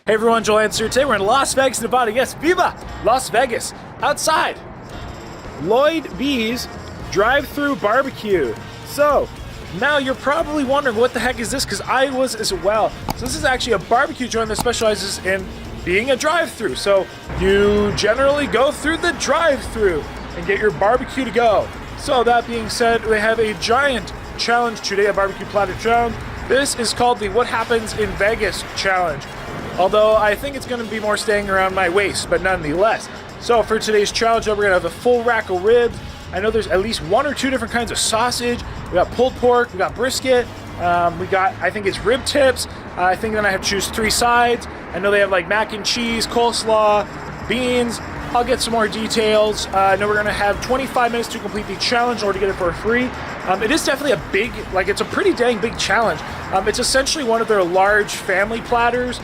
Hey everyone, Joel Lance here. Today we're in Las Vegas, Nevada. Yes, Viva Las Vegas. Outside, Lloyd B's drive-through barbecue. So, now you're probably wondering what the heck is this, because I was as well. So this is actually a barbecue joint that specializes in being a drive-through. So you generally go through the drive-through and get your barbecue to go. So that being said, we have a giant challenge today, a barbecue platter challenge. This is called the What Happens in Vegas challenge. Although I think it's going to be more staying around my waist, but nonetheless. So for today's challenge, we're going to have a full rack of ribs. I know there's at least 1 or 2 different kinds of sausage. We got pulled pork, we got brisket, we got, I think it's rib tips. I think then I have to choose 3 sides. I know they have like mac and cheese, coleslaw, beans. I'll get some more details. I know we're going to have 25 minutes to complete the challenge or to get it for free. It is definitely a big, it's a pretty dang big challenge. It's essentially one of their large family platters,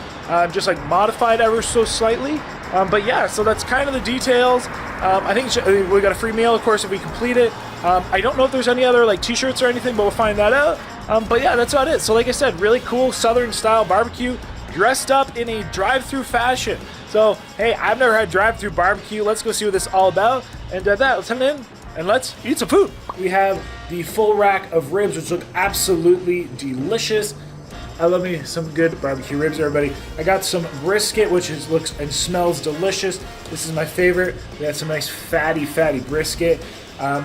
just like modified ever so slightly. But yeah, so that's kind of the details. I think we got a free meal, of course, if we complete it. I don't know if there's any other like t-shirts or anything, but we'll find that out. But yeah, that's about it. So like I said, really cool Southern style barbecue dressed up in a drive-through fashion. So, hey, I've never had drive-through barbecue. Let's go see what this is all about. And let's head in and let's eat some food. We have the full rack of ribs, which look absolutely delicious. I love me some good barbecue ribs, everybody. I got some brisket, which looks and smells delicious. This is my favorite. We got some nice fatty brisket.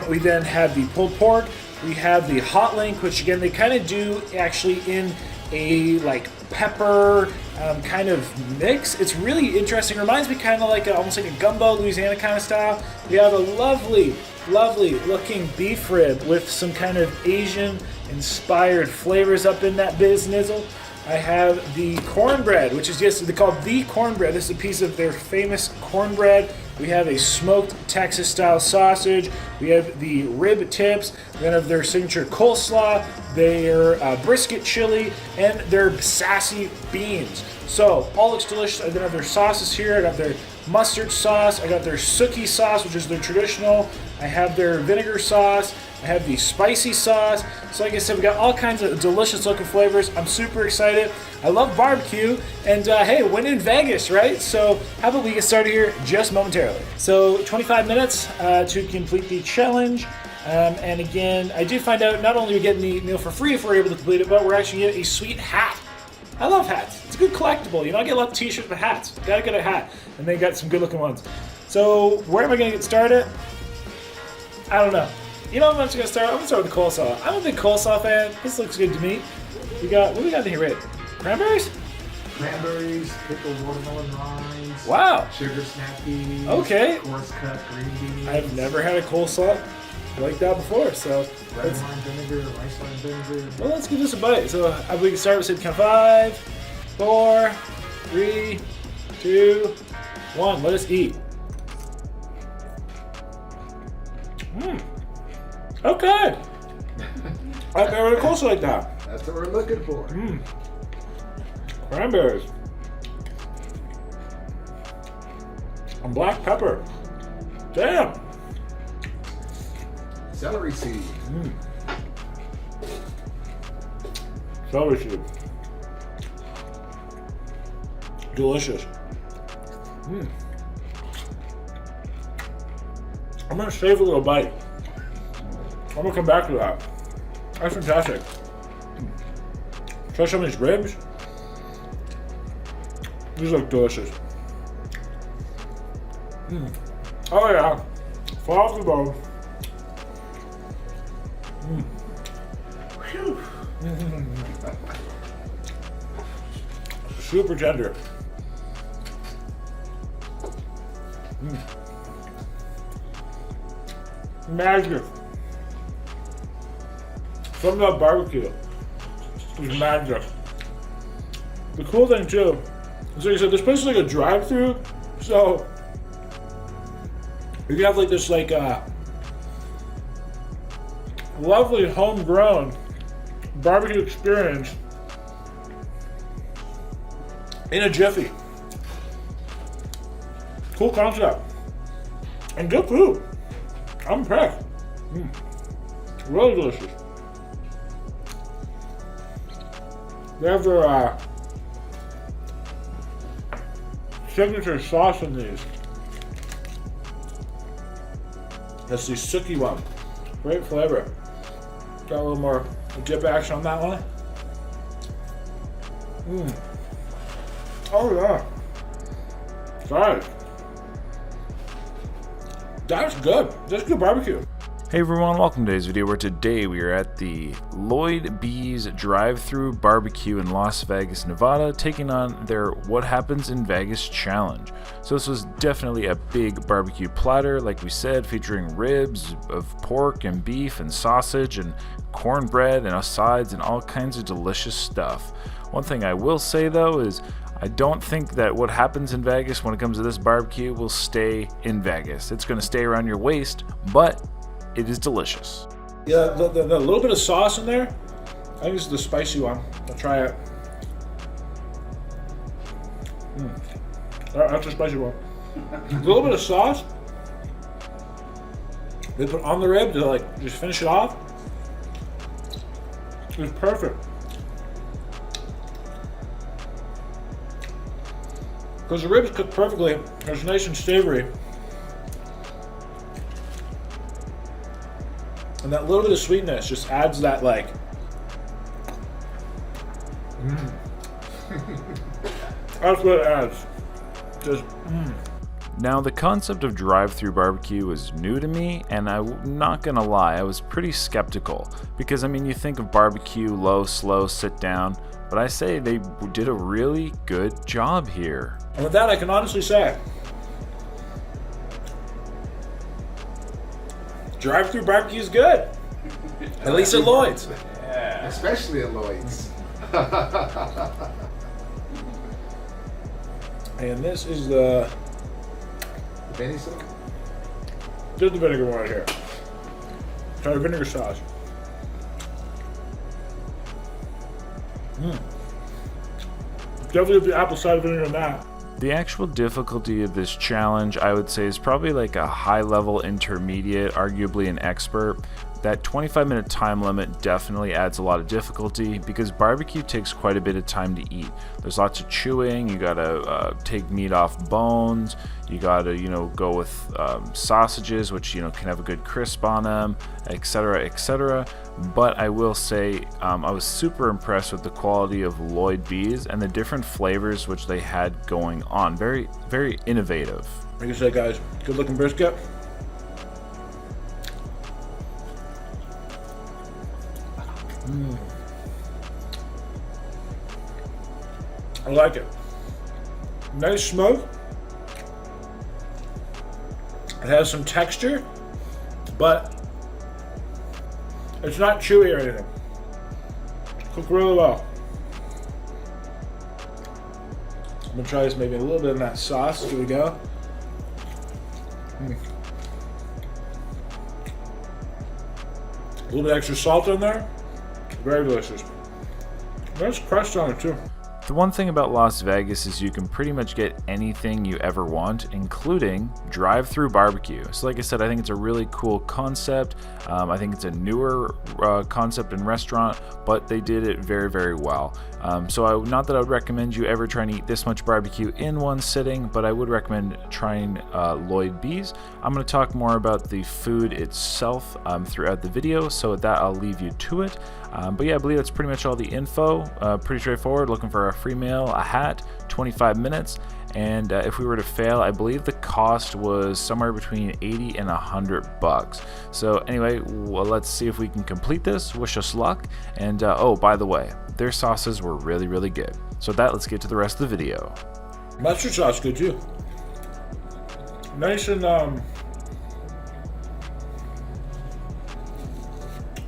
We then have the pulled pork. We have the hot link, which again, they kind of do actually in a like pepper kind of mix. It's really interesting. Reminds me kind of like almost like a gumbo, Louisiana kind of style. We have a lovely looking beef rib with some kind of Asian inspired flavors up in that biznizzle. I have the cornbread, which is just called the cornbread. This is a piece of their famous cornbread. We have a smoked Texas style sausage. We have the rib tips. We have their signature coleslaw, their brisket chili, and their sassy beans. So all looks delicious. I then have their sauces here. I got their mustard sauce. I got their Suki sauce, which is their traditional. I have their vinegar sauce. I have the spicy sauce. So like I said, we got all kinds of delicious looking flavors. I'm super excited. I love barbecue. And hey, when in Vegas, right? So how about we get started here just momentarily. So 25 minutes to complete the challenge. And again, I did find out not only are we getting the meal for free if we're able to complete it, but we're actually getting a sweet hat. I love hats. It's a good collectible. You know, I get a lot of t-shirts but hats. Gotta get a hat. And they got some good looking ones. So where am I gonna get started? I don't know. You know, I'm just gonna start. I'm gonna start with the coleslaw. I'm a big coleslaw fan. This looks good to me. What do we got in here, Ray? Cranberries? Cranberries, pickled watermelon rinds. Wow. Sugar snap peas. Okay. Coarse cut green beans. I've never had a coleslaw like that before, so. Red wine vinegar, rice wine vinegar. Well, let's give this a bite. So we can start with count 5, 4, 3, 2, 1. Let us eat. Okay. I've never had a coleslaw like that. That's what we're looking for. Cranberries. And black pepper. Damn. Celery seed. Celery seed. Delicious. I'm gonna save a little bite. I'm gonna come back to that. That's fantastic. Try some of these ribs. These look delicious. Oh yeah. Fall off the bone. Super tender. Magic. Something about barbecue is magic. The cool thing too, is like I said, this place is like a drive-through, so you can have like this lovely homegrown barbecue experience in a jiffy. Cool concept. And good food. I'm impressed. Really delicious. They have their signature sauce in these. That's the Suki one. Great flavor. Got a little more dip action on that one. Oh yeah. Sorry. That's good. That's good barbecue. Hey everyone, welcome to today's video where today we are at the Lloyd B's drive-thru barbecue in Las Vegas, Nevada, taking on their What Happens in Vegas challenge. So this was definitely a big barbecue platter, like we said, featuring ribs of pork and beef and sausage and cornbread and sides and all kinds of delicious stuff. One thing I will say though is I don't think that what happens in Vegas when it comes to this barbecue will stay in Vegas. It's going to stay around your waist, but it is delicious. Yeah, the little bit of sauce in there, I think this is the spicy one. I'll try it. That's a spicy one. A little bit of sauce they put on the rib to like just finish it off. It's perfect. Because the ribs cook perfectly, it's nice and savory. And that little bit of sweetness just adds that like That's what it adds. Just Now the concept of drive-thru barbecue was new to me, and I'm not gonna lie, I was pretty skeptical because I mean you think of barbecue, low, slow, sit down, but I say they did a really good job here. And with that I can honestly say drive-thru barbecue is good. At least at Lloyd's. Yeah. Especially at Lloyd's. And this is the Benny sauce? There's the vinegar one right here. Try the vinegar sauce. Definitely the apple cider vinegar in that. The actual difficulty of this challenge, I would say, is probably like a high-level intermediate, arguably an expert. That 25-minute time limit definitely adds a lot of difficulty because barbecue takes quite a bit of time to eat. There's lots of chewing, you gotta take meat off bones, you gotta, go with sausages, which, can have a good crisp on them, etc., etc. But I will say, I was super impressed with the quality of Lloyd B's and the different flavors which they had going on. Very, very innovative. Like I said, guys, good looking brisket. I like it. Nice smoke. It has some texture, but it's not chewy or anything. Cooked really well. I'm gonna try this maybe a little bit in that sauce. Here we go. A little bit extra salt in there. Very delicious. Nice crust on it too. The one thing about Las Vegas is you can pretty much get anything you ever want, including drive-thru barbecue. So like I said, I think it's a really cool concept. I think it's a newer concept in restaurant, but they did it very, very well. So not that I would recommend you ever try and eat this much barbecue in one sitting, but I would recommend trying Lloyd B's. I'm going to talk more about the food itself throughout the video, so with that I'll leave you to it. But yeah, I believe that's pretty much all the info. Pretty straightforward. Looking for a free meal, a hat, 25 minutes, and if we were to fail, I believe the cost was somewhere between 80 and 100 bucks. So anyway, well, let's see if we can complete this. Wish us luck. And oh, by the way, their sauces were really, really good. So with that, let's get to the rest of the video. Mustard sauce good too. Nice and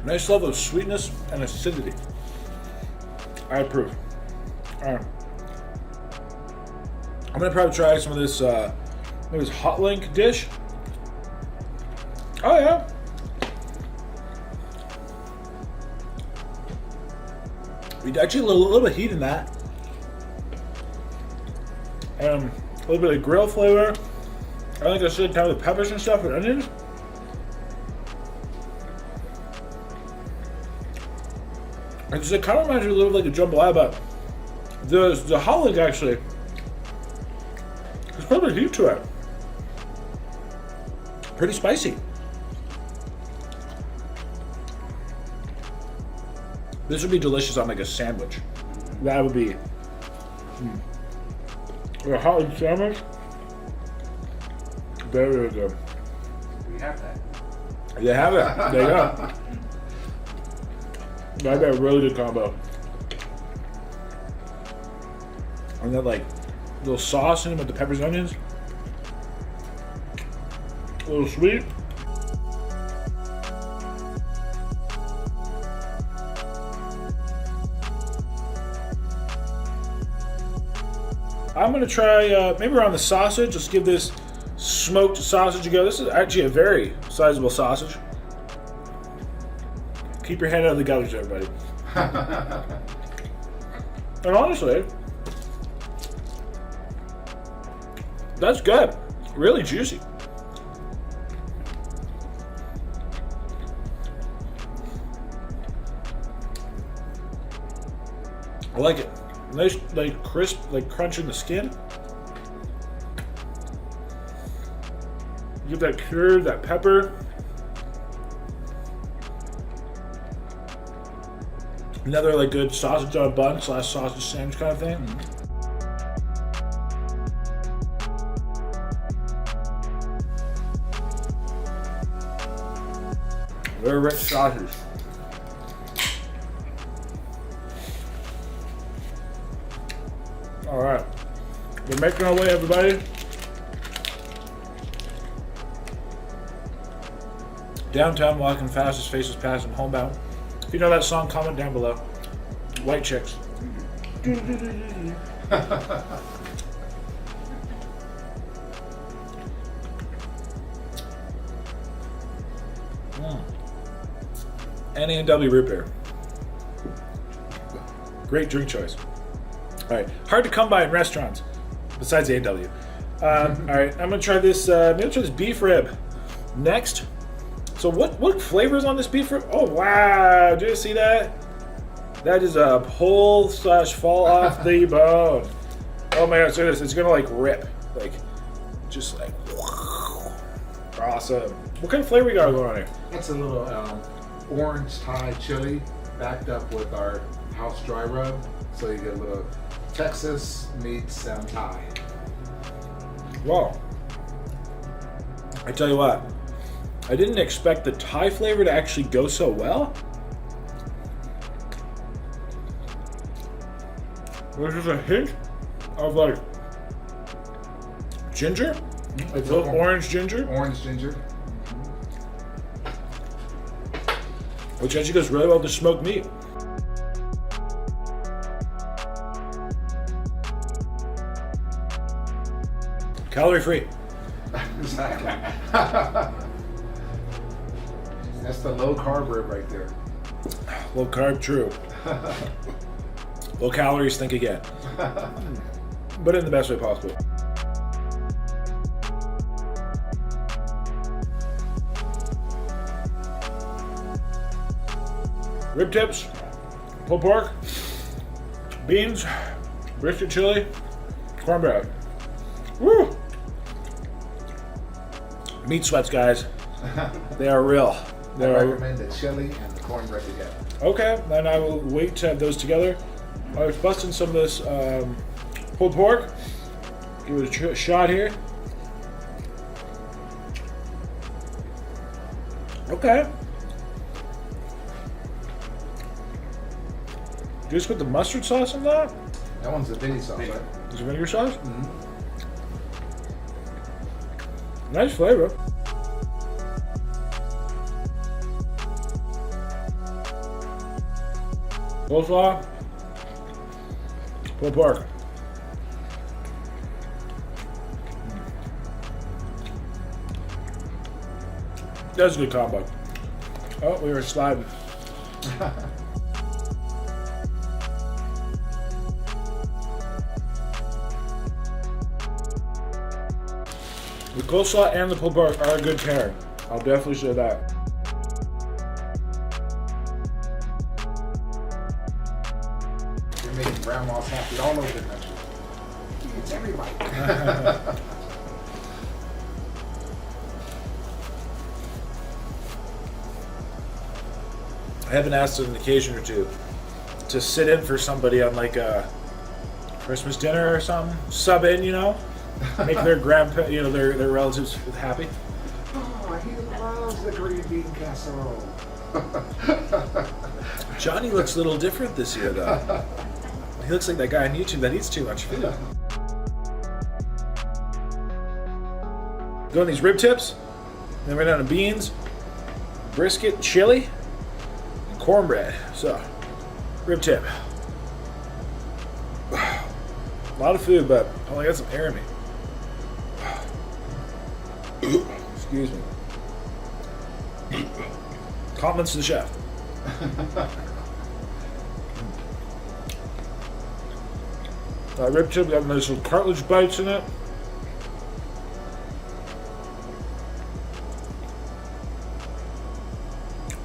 nice level of sweetness and acidity. I approve. Alright. I'm gonna probably try some of this maybe this hot link dish. Oh yeah. We actually a little bit of heat in that. A little bit of grill flavor. I think I said kind of the peppers and stuff and onions. It kind of reminds me a little like a jambalaya, but the hot link actually bit of heat to it. Pretty spicy. This would be delicious on like a sandwich. That would be a hot sandwich. Very, very good. We have that. You have it. There you go. That'd be a really good combo. And that like little sauce in it with the peppers and onions. A little sweet. I'm gonna try maybe around the sausage. Let's give this smoked sausage a go. This is actually a very sizable sausage. Keep your head out of the gutters, everybody. And honestly, that's good. Really juicy. I like it. Nice, like crisp, like crunch in the skin. You get that curd, that pepper. Another like good sausage on a bun / sausage sandwich kind of thing. Very rich sausage. All right, we're making our way, everybody. Downtown, walking fast as faces pass, and homebound. If you know that song, comment down below. White Chicks. A&W root beer. Great drink choice. All right, hard to come by in restaurants, besides A&W. All right, I'm gonna try this. I'm gonna try this beef rib next. So what flavors on this beef rib? Oh wow! Did you see that? That is a pull / fall off the bone. Oh my gosh, it's gonna like rip, like just like awesome. What kind of flavor you got going on here? That's a little orange Thai chili backed up with our house dry rub, so you get a little Texas meets Thai. Wow. I tell you what, I didn't expect the Thai flavor to actually go so well. There's just a hint of like ginger, like little orange ginger, which actually goes really well with the smoked meat. Calorie free. Exactly. That's the low carb rib right there. Low carb, true. Low calories, think again. But in the best way possible. Rib tips, pulled pork, beans, brisket chili, cornbread. Woo! Meat sweats, guys. They are real. I recommend the chili and the cornbread together. Okay, then I will wait to have those together. I was busting some of this pulled pork. Give it a shot here. Okay. Just put the mustard sauce in that? That one's the Vinny sauce, right? Is it vinegar sauce? Nice flavor. Coleslaw. Pulled pork. That's a good combo. Oh, we were sliding. The coleslaw and the pulled pork are a good pairing. I'll definitely say that. You're making grandmas happy all over the country. It's everybody. have been asked on an occasion or two to sit in for somebody on like a Christmas dinner or something. Sub in, make their grandpa, their relatives happy. Oh, he loves the green bean casserole. Johnny looks a little different this year, though. He looks like that guy on YouTube that eats too much food. Go on these rib tips, then we're down to beans, brisket, chili, and cornbread. So, rib tip. A lot of food, but I only got some air in me. Excuse me. Compliments to the chef. Rib tip got nice little cartilage bites in it.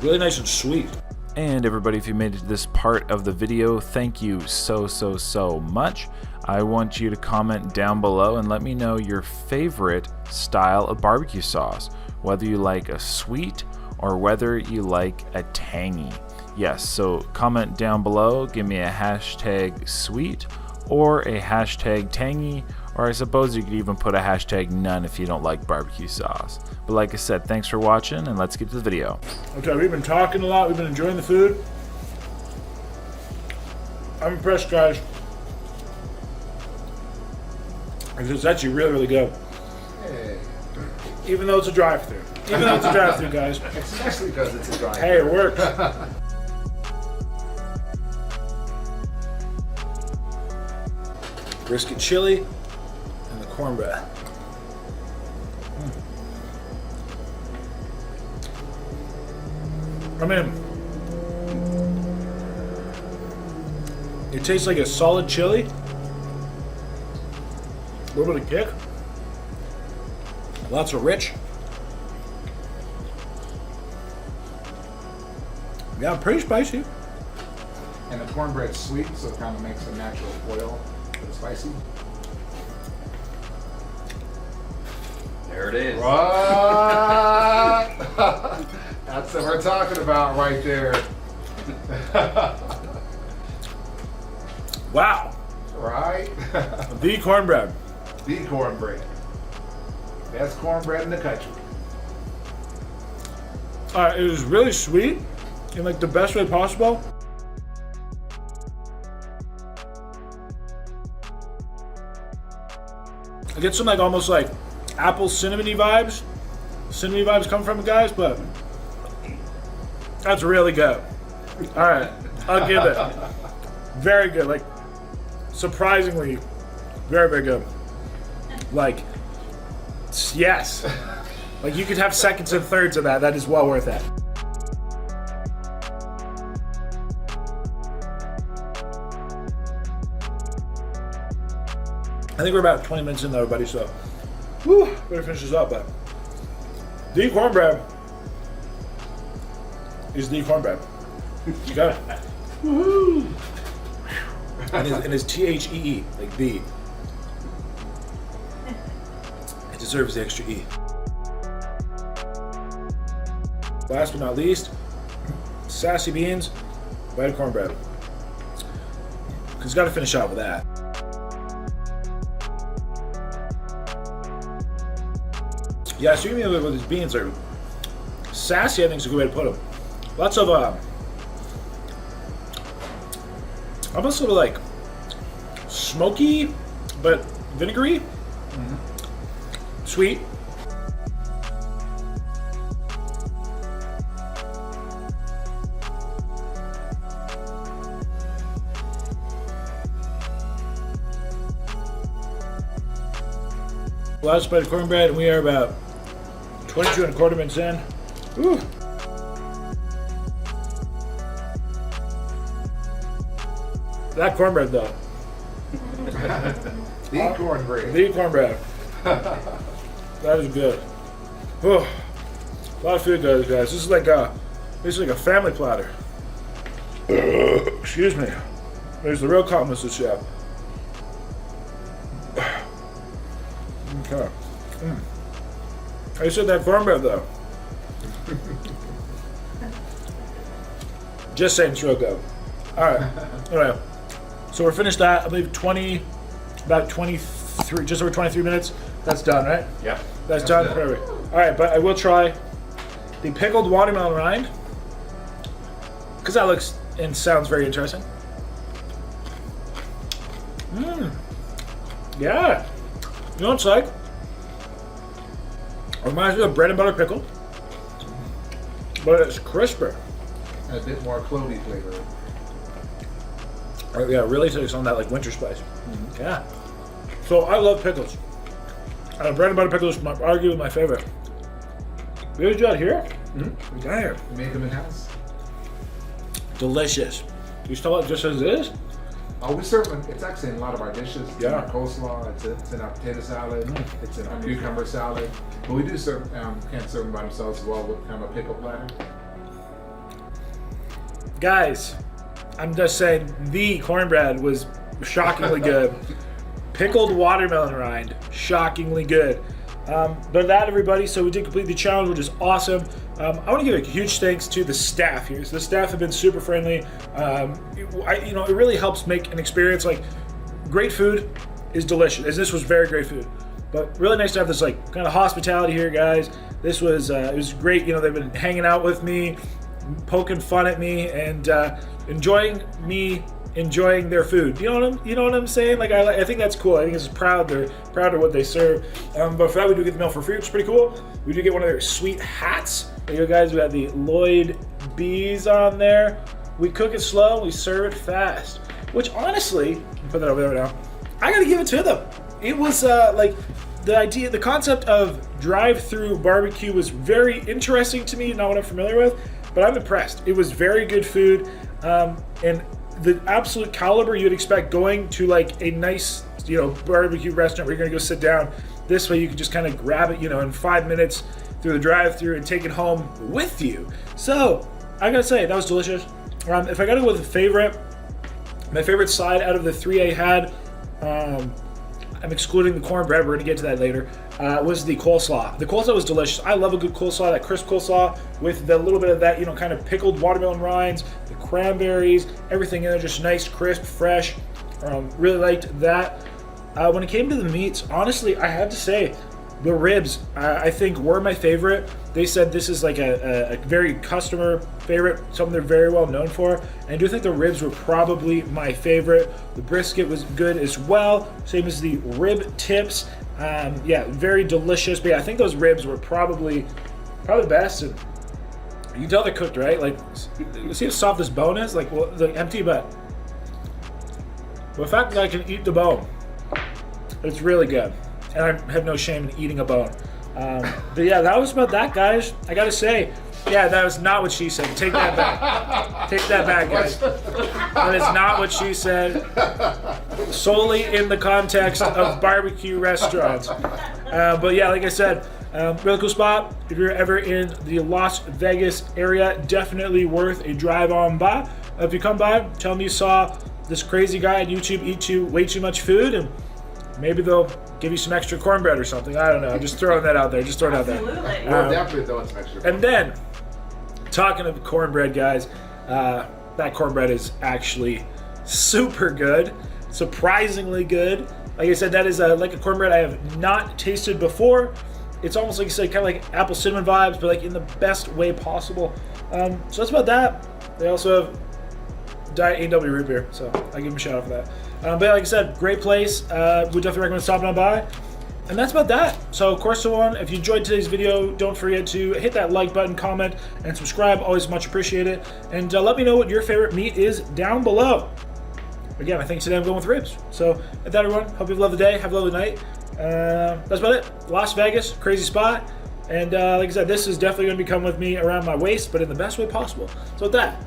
Really nice and sweet. And everybody, if you made it to this part of the video, thank you so much. I want you to comment down below and let me know your favorite style of barbecue sauce, whether you like a sweet or whether you like a tangy. Yes, so comment down below, give me a hashtag sweet or a hashtag tangy, or I suppose you could even put a hashtag none if you don't like barbecue sauce. But like I said, thanks for watching, and let's get to the video. Okay, we've been talking a lot, we've been enjoying the food. I'm impressed, guys. It's actually really good. Hey. Even though it's a drive-thru. Even though it's a drive-thru, guys. Especially because it's a drive-thru. Hey, it works. Brisket chili and the cornbread. I mean, it tastes like a solid chili. A little bit of kick. Lots of rich. Yeah, pretty spicy. And the cornbread's sweet, so it kind of makes a natural foil for the spicy. There it is. What? That's what we're talking about right there. Wow. Right? The cornbread. The cornbread. Best cornbread in the country. It is really sweet in like the best way possible. I get some like almost like apple cinnamony vibes. Cinnamony vibes come from it, guys, but that's really good. All right, I'll give it. Very good, like surprisingly, very good. Like, yes, like you could have seconds and thirds of that. That is well worth it. I think we're about 20 minutes in though, everybody, so whew, better finish this up, but the cornbread is the cornbread. You got it. Woohoo! And it's T-H-E-E, like the. It deserves the extra E. Last but not least, sassy beans, white cornbread. Because got to finish out with that. Yeah, so you mean with these beans are sassy, I think is a good way to put them. Lots of almost sort of like smoky, but vinegary, sweet. Last bite of cornbread, and we are about 22 and a quarter minutes in. Ooh. That cornbread, though. The cornbread. The cornbread. That is good. Oh, a lot of food, guys. This is like a family platter. Excuse me. There's the real compliments to the chef. Okay. I said that cornbread though. Just saying, it's real good. All right. Anyway, so we're finished that. I believe about 23, just over 23 minutes. That's done, right? Yeah. That's done. it. Perfect. All right, but I will try the pickled watermelon rind because that looks and sounds very interesting. Yeah. You know what it's like? It reminds me of bread and butter pickle, but it's crisper. And a bit more clovey flavor. Yeah, it really takes on that like winter spice. Yeah. So I love pickles. Bread and butter pickles is arguably my favorite. You do that here? Damn. You made them in house? Delicious. You still it just as it is? Oh, we serve them. It's actually in a lot of our dishes. It's in Yeah. our coleslaw. It's in our potato salad. It's in our cucumber salad. But we do serve. Can't serve them by themselves as well with kind of a pickle platter. Guys, I'm just saying the cornbread was shockingly good. Pickled watermelon rind, shockingly good. But that, everybody, so we did complete the challenge, which is awesome. I want to give a huge thanks to the staff here. So the staff have been super friendly. It really helps make an experience. Like, great food is delicious, and this was very great food. But really nice to have this like kind of hospitality here, guys. This was it was great. You know, they've been hanging out with me, poking fun at me, and enjoying their food. You know what I'm saying? Like I think that's cool. I think it's proud. They're proud of what they serve. But for that, we do get the meal for free, which is pretty cool. We do get one of their sweet hats. There you go, guys. We have the Lloyd Bees on there. We cook it slow. We serve it fast. Which honestly, put that over there now. I gotta give it to them. It was like the concept of drive-through barbecue was very interesting to me. Not what I'm familiar with, but I'm impressed. It was very good food, and the absolute caliber you'd expect going to like a nice, barbecue restaurant where you're gonna go sit down. This way you can just kind of grab it, in 5 minutes through the drive-through and take it home with you. So I gotta say that was delicious. If I gotta go with a favorite, my favorite side out of the three I had, I'm excluding the cornbread, we're gonna get to that later, was the coleslaw. The coleslaw was delicious. I love a good coleslaw, that crisp coleslaw with the little bit of that, kind of pickled watermelon rinds, the cranberries, everything in there, just nice, crisp, fresh. Really liked that. When it came to the meats, honestly, I have to say, the ribs, I think, were my favorite. They said this is like a very customer favorite, something they're very well known for. And I do think the ribs were probably my favorite. The brisket was good as well, same as the rib tips. Yeah, very delicious. But yeah, I think those ribs were probably best. And you can tell they're cooked, right? Like, you see how soft this bone is? Like, well, the empty, but the fact that I can eat the bone, it's really good. And I have no shame in eating a bone. But yeah, that was about that, guys. I gotta say, yeah, that was not what she said. Take that back. Take that back, guys. That is not what she said. Solely in the context of barbecue restaurants. But yeah, like I said, really cool spot. If you're ever in the Las Vegas area, definitely worth a drive on by. If you come by, tell them you saw this crazy guy on YouTube eat way too much food, and maybe they'll give you some extra cornbread or something. I don't know. I'm just throwing that out there. Just throwing it out there. We're definitely throwing some extra. And then, talking of cornbread, guys, that cornbread is actually super good. Surprisingly good. Like I said, that is like a cornbread I have not tasted before. It's almost like you said, kind of like apple cinnamon vibes, but like in the best way possible. So that's about that. They also have Diet A&W root beer, so I give them a shout out for that. But like I said, great place. Would definitely recommend stopping on by. And that's about that. So, of course, if you enjoyed today's video, don't forget to hit that like button, comment, and subscribe. Always much appreciated. And let me know what your favorite meat is down below. Again, I think today I'm going with ribs. So, with that, everyone, hope you have a lovely day. Have a lovely night. That's about it. Las Vegas, crazy spot. And like I said, this is definitely going to be coming with me around my waist, but in the best way possible. So, with that,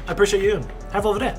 I appreciate you. Have a lovely day.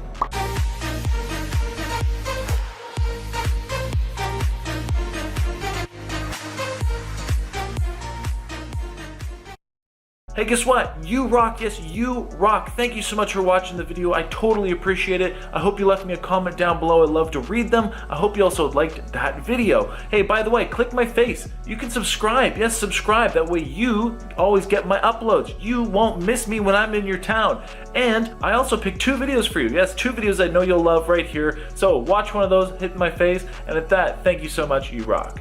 Hey, guess what? You rock. Yes, you rock. Thank you so much for watching the video. I totally appreciate it. I hope you left me a comment down below. I'd love to read them. I hope you also liked that video. Hey, by the way, click my face. You can subscribe. Yes, subscribe. That way you always get my uploads. You won't miss me when I'm in your town. And I also picked 2 videos for you. Yes, 2 videos I know you'll love right here. So watch one of those, hit my face, and at that, thank you so much. You rock.